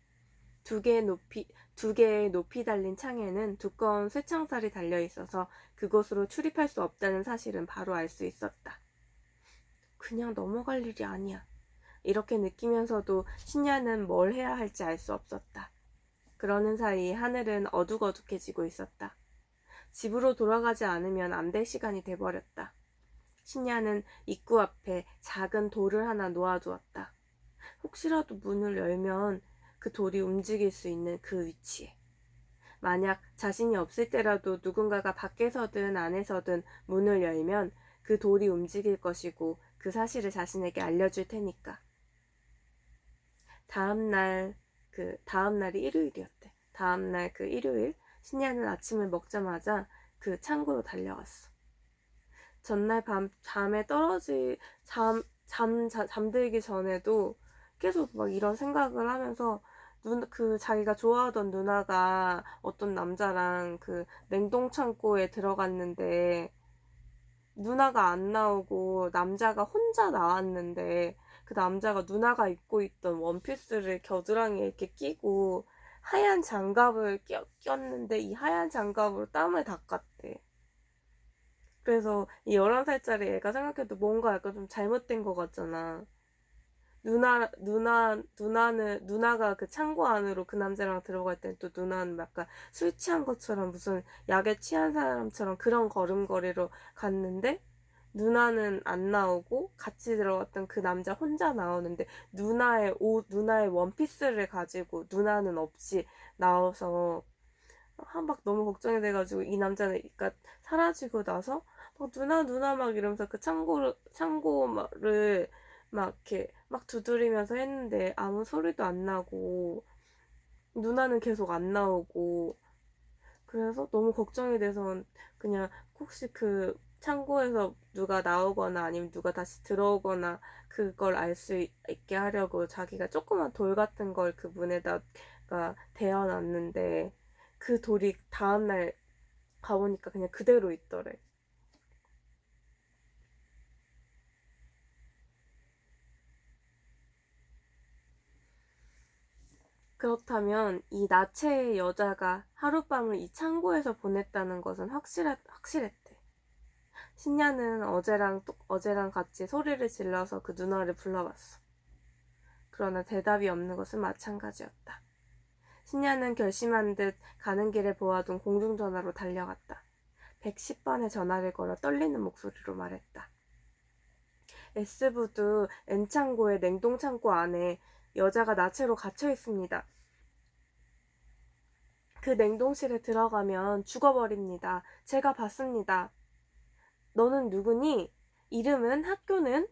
두 개의 높이 달린 창에는 두꺼운 쇠창살이 달려있어서 그곳으로 출입할 수 없다는 사실은 바로 알 수 있었다. 그냥 넘어갈 일이 아니야. 이렇게 느끼면서도 신녀는 뭘 해야 할지 알 수 없었다. 그러는 사이 하늘은 어둑어둑해지고 있었다. 집으로 돌아가지 않으면 안 될 시간이 돼버렸다. 신녀는 입구 앞에 작은 돌을 하나 놓아두었다. 혹시라도 문을 열면 그 돌이 움직일 수 있는 그 위치에. 만약 자신이 없을 때라도 누군가가 밖에서든 안에서든 문을 열면 그 돌이 움직일 것이고 그 사실을 자신에게 알려줄 테니까. 다음날이 일요일이었대. 다음날 그 일요일 신녀는 아침을 먹자마자 그 창고로 달려갔어. 전날 잠에 잠들기 전에도 계속 막 이런 생각을 하면서 자기가 좋아하던 누나가 어떤 남자랑 그 냉동창고에 들어갔는데 누나가 안 나오고 남자가 혼자 나왔는데 그 남자가 누나가 입고 있던 원피스를 겨드랑이에 이렇게 끼고 하얀 장갑을 꼈는데 이 하얀 장갑으로 땀을 닦았대. 그래서 이 11살짜리 애가 생각해도 뭔가 약간 좀 잘못된 것 같잖아. 누나가 그 창고 안으로 그 남자랑 들어갈 땐 또 누나는 약간 술 취한 것처럼 무슨 약에 취한 사람처럼 그런 걸음걸이로 갔는데 누나는 안 나오고 같이 들어갔던 그 남자 혼자 나오는데 누나의 원피스를 가지고 누나는 없이 나와서 막 너무 걱정이 돼가지고 이 남자는 그러니까 사라지고 나서 막 누나 막 이러면서 그 창고를 막 이렇게 막 두드리면서 했는데 아무 소리도 안 나고 누나는 계속 안 나오고 그래서 너무 걱정이 돼서 그냥 혹시 그 창고에서 누가 나오거나 아니면 누가 다시 들어오거나 그걸 알 수 있게 하려고 자기가 조그만 돌 같은 걸 그 문에다가 대어놨는데 그 돌이 다음날 가보니까 그냥 그대로 있더래. 그렇다면 이 나체의 여자가 하룻밤을 이 창고에서 보냈다는 것은 확실했대. 신녀는 어제랑 같이 소리를 질러서 그 누나를 불러봤어. 그러나 대답이 없는 것은 마찬가지였다. 신녀는 결심한 듯 가는 길에 보아둔 공중전화로 달려갔다. 110번의 전화를 걸어 떨리는 목소리로 말했다. S부두 N창고의 냉동창고 안에 여자가 나체로 갇혀 있습니다. 그 냉동실에 들어가면 죽어버립니다. 제가 봤습니다. 너는 누구니? 이름은? 학교는?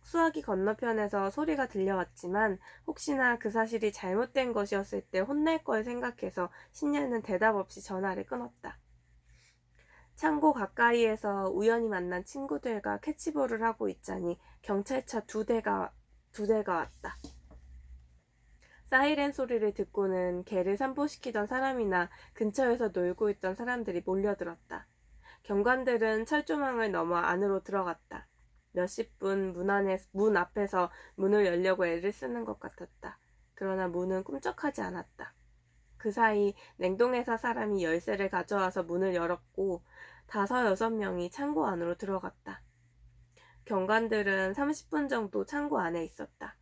수화기 건너편에서 소리가 들려왔지만 혹시나 그 사실이 잘못된 것이었을 때 혼날 걸 생각해서 신녀는 대답 없이 전화를 끊었다. 창고 가까이에서 우연히 만난 친구들과 캐치볼을 하고 있자니 경찰차 두 대가 왔다. 사이렌 소리를 듣고는 개를 산보시키던 사람이나 근처에서 놀고 있던 사람들이 몰려들었다. 경관들은 철조망을 넘어 안으로 들어갔다. 몇십 분 문 앞에서 문을 열려고 애를 쓰는 것 같았다. 그러나 문은 꿈쩍하지 않았다. 그 사이 냉동회사 사람이 열쇠를 가져와서 문을 열었고 5, 6명이 창고 안으로 들어갔다. 경관들은 30분 정도 창고 안에 있었다.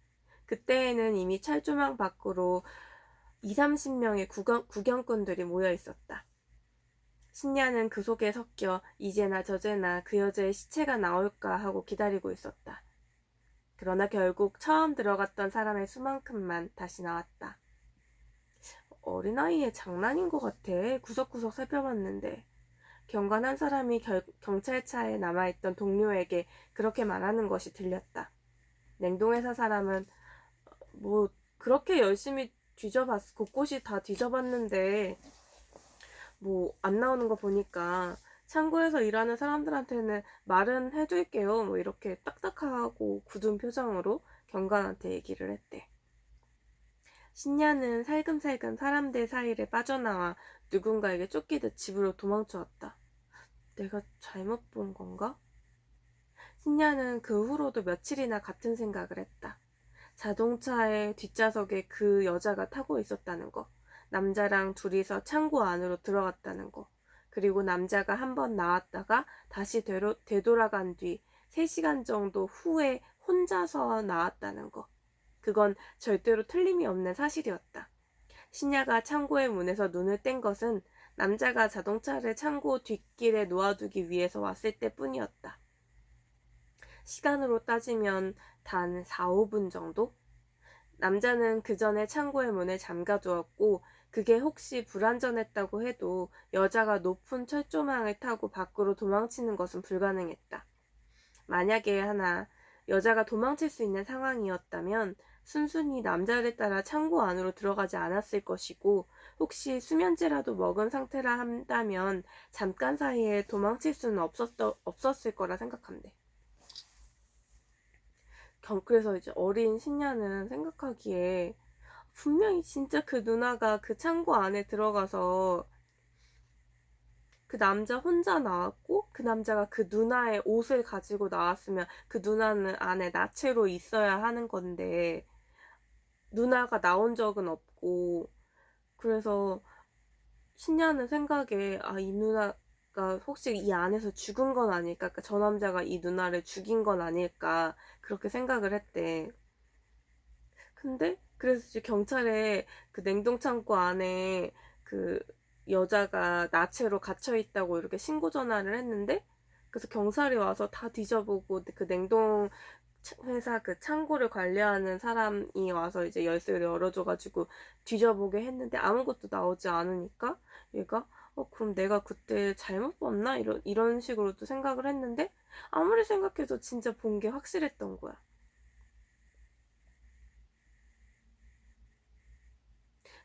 그때에는 이미 철조망 밖으로 20, 30명의 구경꾼들이 모여 있었다. 신녀는 그 속에 섞여 이제나 저제나 그 여자의 시체가 나올까 하고 기다리고 있었다. 그러나 결국 처음 들어갔던 사람의 수만큼만 다시 나왔다. 어린아이의 장난인 것 같아. 구석구석 살펴봤는데. 경관 한 사람이 경찰차에 남아있던 동료에게 그렇게 말하는 것이 들렸다. 냉동회사 사람은 뭐 그렇게 열심히 곳곳이 다 뒤져봤는데 뭐 안 나오는 거 보니까 창고에서 일하는 사람들한테는 말은 해둘게요. 뭐 이렇게 딱딱하고 굳은 표정으로 경관한테 얘기를 했대. 신녀는 살금살금 사람들 사이를 빠져나와 누군가에게 쫓기듯 집으로 도망쳐왔다. 내가 잘못 본 건가? 신녀는 그 후로도 며칠이나 같은 생각을 했다. 자동차의 뒷좌석에 그 여자가 타고 있었다는 거. 남자랑 둘이서 창고 안으로 들어갔다는 거. 그리고 남자가 한번 나왔다가 다시 되돌아간 뒤 3시간 정도 후에 혼자서 나왔다는 거. 그건 절대로 틀림이 없는 사실이었다. 신녀가 창고의 문에서 눈을 뗀 것은 남자가 자동차를 창고 뒷길에 놓아두기 위해서 왔을 때뿐이었다. 시간으로 따지면 단 4, 5분 정도? 남자는 그 전에 창고의 문을 잠가두었고 그게 혹시 불완전했다고 해도 여자가 높은 철조망을 타고 밖으로 도망치는 것은 불가능했다. 만약에 여자가 도망칠 수 있는 상황이었다면 순순히 남자를 따라 창고 안으로 들어가지 않았을 것이고 혹시 수면제라도 먹은 상태라 한다면 잠깐 사이에 도망칠 수는 없었을 거라 생각한대. 그래서 이제 어린 신녀는 생각하기에 분명히 진짜 그 누나가 그 창고 안에 들어가서 그 남자 혼자 나왔고 그 남자가 그 누나의 옷을 가지고 나왔으면 그 누나는 안에 나체로 있어야 하는 건데 누나가 나온 적은 없고 그래서 신녀는 생각에 이 누나가 혹시 이 안에서 죽은 건 아닐까? 그러니까 저 남자가 이 누나를 죽인 건 아닐까? 그렇게 생각을 했대. 근데 그래서 이제 경찰에 그 냉동창고 안에 그 여자가 나체로 갇혀 있다고 이렇게 신고 전화를 했는데 그래서 경찰이 와서 다 뒤져보고 그 냉동 회사 그 창고를 관리하는 사람이 와서 이제 열쇠를 열어줘가지고 뒤져보게 했는데 아무것도 나오지 않으니까 얘가 그럼 내가 그때 잘못 봤나? 이런 식으로도 생각을 했는데 아무리 생각해도 진짜 본 게 확실했던 거야.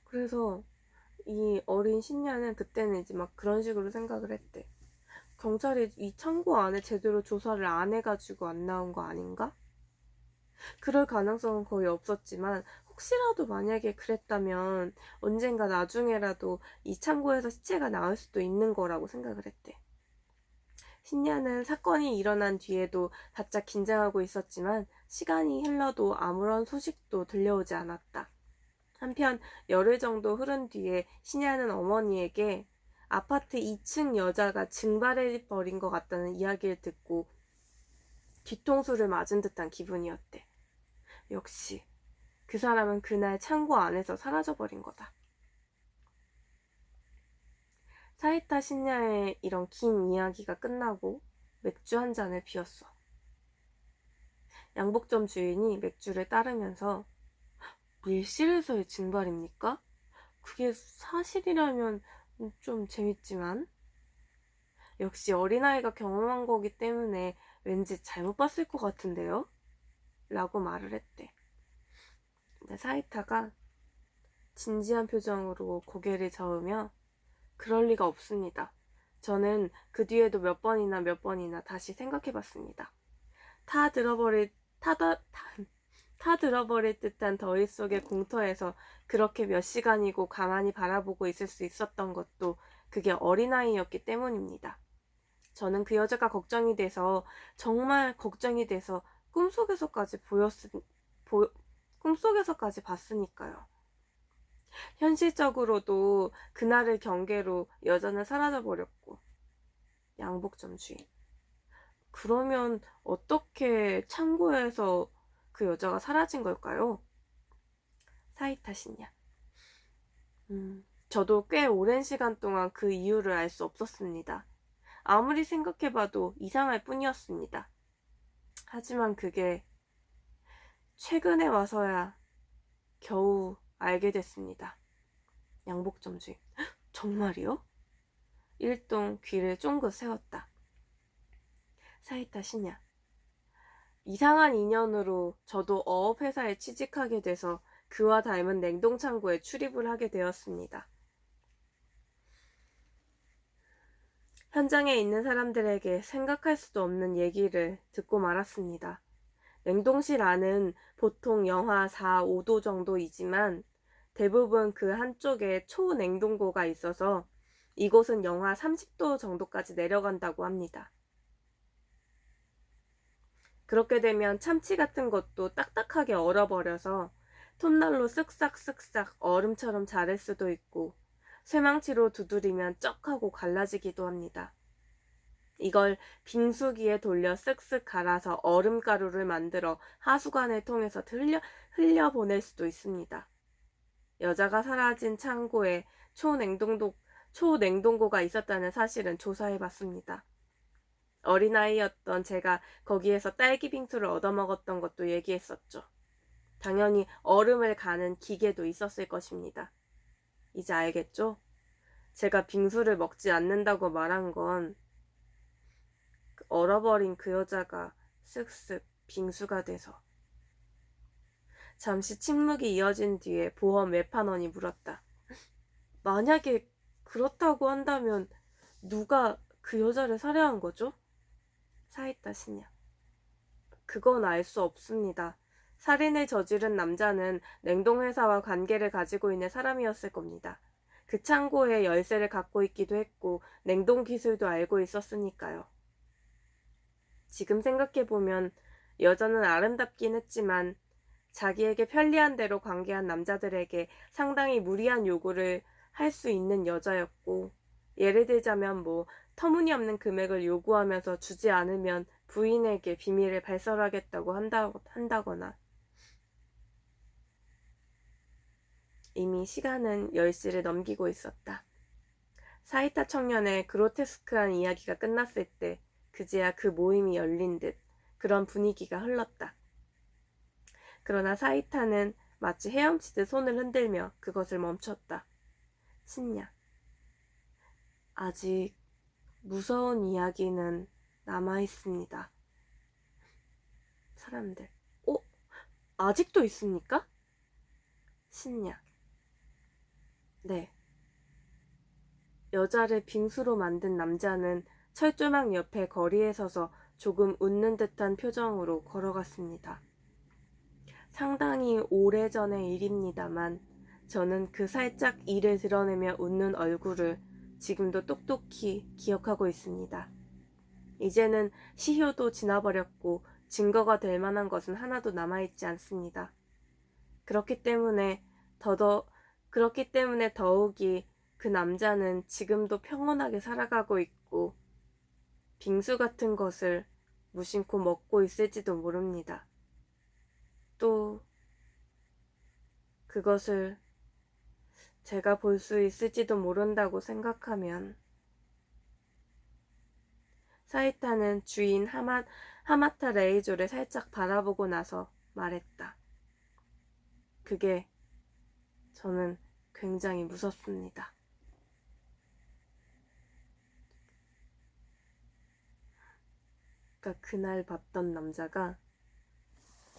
그래서 이 어린 신녀는 그때는 이제 막 그런 식으로 생각을 했대. 경찰이 이 창고 안에 제대로 조사를 안 해가지고 안 나온 거 아닌가? 그럴 가능성은 거의 없었지만 혹시라도 만약에 그랬다면 언젠가 나중에라도 이 창고에서 시체가 나올 수도 있는 거라고 생각을 했대. 신녀는 사건이 일어난 뒤에도 바짝 긴장하고 있었지만 시간이 흘러도 아무런 소식도 들려오지 않았다. 한편 열흘 정도 흐른 뒤에 신녀는 어머니에게 아파트 2층 여자가 증발해버린 것 같다는 이야기를 듣고 뒤통수를 맞은 듯한 기분이었대. 역시 그 사람은 그날 창고 안에서 사라져버린 거다. 사이타 신야의 이런 긴 이야기가 끝나고 맥주 한 잔을 비웠어. 양복점 주인이 맥주를 따르면서 밀실에서의 증발입니까? 그게 사실이라면 좀 재밌지만 역시 어린아이가 경험한 거기 때문에 왠지 잘못 봤을 것 같은데요? 라고 말을 했대. 근데 사이타가 진지한 표정으로 고개를 저으며 그럴 리가 없습니다. 저는 그 뒤에도 몇 번이나 다시 생각해봤습니다. 타 들어버릴 듯한 더위 속의 공터에서 그렇게 몇 시간이고 가만히 바라보고 있을 수 있었던 것도 그게 어린아이였기 때문입니다. 저는 그 여자가 걱정이 돼서, 정말 걱정이 돼서 꿈속에서까지 봤으니까요. 현실적으로도 그날을 경계로 여자는 사라져버렸고, 양복점 주인. 그러면 어떻게 창고에서 그 여자가 사라진 걸까요? 사이타 신야. 저도 꽤 오랜 시간 동안 그 이유를 알 수 없었습니다. 아무리 생각해봐도 이상할 뿐이었습니다. 하지만 그게 최근에 와서야 겨우 알게 됐습니다. 양복점 주인. 정말이요? 일동 귀를 쫑긋 세웠다. 사이타 신야. 이상한 인연으로 저도 어업회사에 취직하게 돼서 그와 닮은 냉동창고에 출입을 하게 되었습니다. 현장에 있는 사람들에게 생각할 수도 없는 얘기를 듣고 말았습니다. 냉동실 안은 보통 영하 4, 5도 정도이지만 대부분 그 한쪽에 초냉동고가 있어서 이곳은 영하 30도 정도까지 내려간다고 합니다. 그렇게 되면 참치 같은 것도 딱딱하게 얼어버려서 톱날로 쓱싹쓱싹 얼음처럼 자를 수도 있고 쇠망치로 두드리면 쩍하고 갈라지기도 합니다. 이걸 빙수기에 돌려 쓱쓱 갈아서 얼음가루를 만들어 하수관을 통해서 흘려보낼 수도 있습니다. 여자가 사라진 창고에 초냉동고가 있었다는 사실은 조사해봤습니다. 어린아이였던 제가 거기에서 딸기 빙수를 얻어먹었던 것도 얘기했었죠. 당연히 얼음을 가는 기계도 있었을 것입니다. 이제 알겠죠? 제가 빙수를 먹지 않는다고 말한 건 얼어버린 그 여자가 쓱쓱 빙수가 돼서. 잠시 침묵이 이어진 뒤에 보험 외판원이 물었다. 만약에 그렇다고 한다면 누가 그 여자를 살해한 거죠? 사이타 신야. 그건 알 수 없습니다. 살인을 저지른 남자는 냉동회사와 관계를 가지고 있는 사람이었을 겁니다. 그 창고에 열쇠를 갖고 있기도 했고 냉동 기술도 알고 있었으니까요. 지금 생각해보면 여자는 아름답긴 했지만 자기에게 편리한 대로 관계한 남자들에게 상당히 무리한 요구를 할 수 있는 여자였고, 예를 들자면 터무니없는 금액을 요구하면서 주지 않으면 부인에게 비밀을 발설하겠다고 한다거나. 이미 시간은 10시를 넘기고 있었다. 사이타 청년의 그로테스크한 이야기가 끝났을 때 그제야 그 모임이 열린 듯 그런 분위기가 흘렀다. 그러나 사이타는 마치 헤엄치듯 손을 흔들며 그것을 멈췄다. 신야. 아직 무서운 이야기는 남아있습니다. 사람들. 아직도 있습니까? 신야. 네. 여자를 빙수로 만든 남자는 철조망 옆에 거리에 서서 조금 웃는 듯한 표정으로 걸어갔습니다. 상당히 오래전의 일입니다만 저는 그 살짝 이를 드러내며 웃는 얼굴을 지금도 똑똑히 기억하고 있습니다. 이제는 시효도 지나버렸고 증거가 될 만한 것은 하나도 남아있지 않습니다. 그렇기 때문에 더욱이 그 남자는 지금도 평온하게 살아가고 있고 빙수 같은 것을 무심코 먹고 있을지도 모릅니다. 또 그것을 제가 볼 수 있을지도 모른다고 생각하면 사이타는 주인 하마타 레이조를 살짝 바라보고 나서 말했다. 그게 저는 굉장히 무섭습니다. 그러니까 그날 봤던 남자가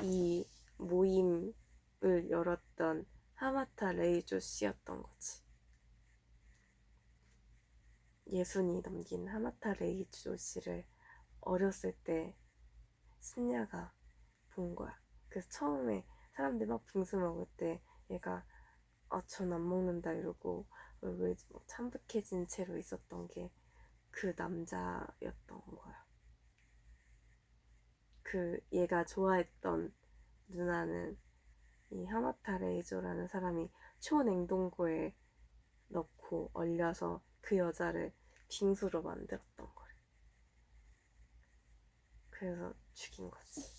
이 모임을 열었던 하마타 레이조 씨였던 거지. 예순이 넘긴 하마타 레이조 씨를 어렸을 때 신야가 본 거야. 그래서 처음에 사람들이 막 빙수 먹을 때 얘가 전 안 먹는다 이러고 얼굴이 참득해진 채로 있었던 게 그 남자였던 거야. 그 얘가 좋아했던 누나는 이 하마타 레이조라는 사람이 초냉동고에 넣고 얼려서 그 여자를 빙수로 만들었던 거래. 그래서 죽인 거지.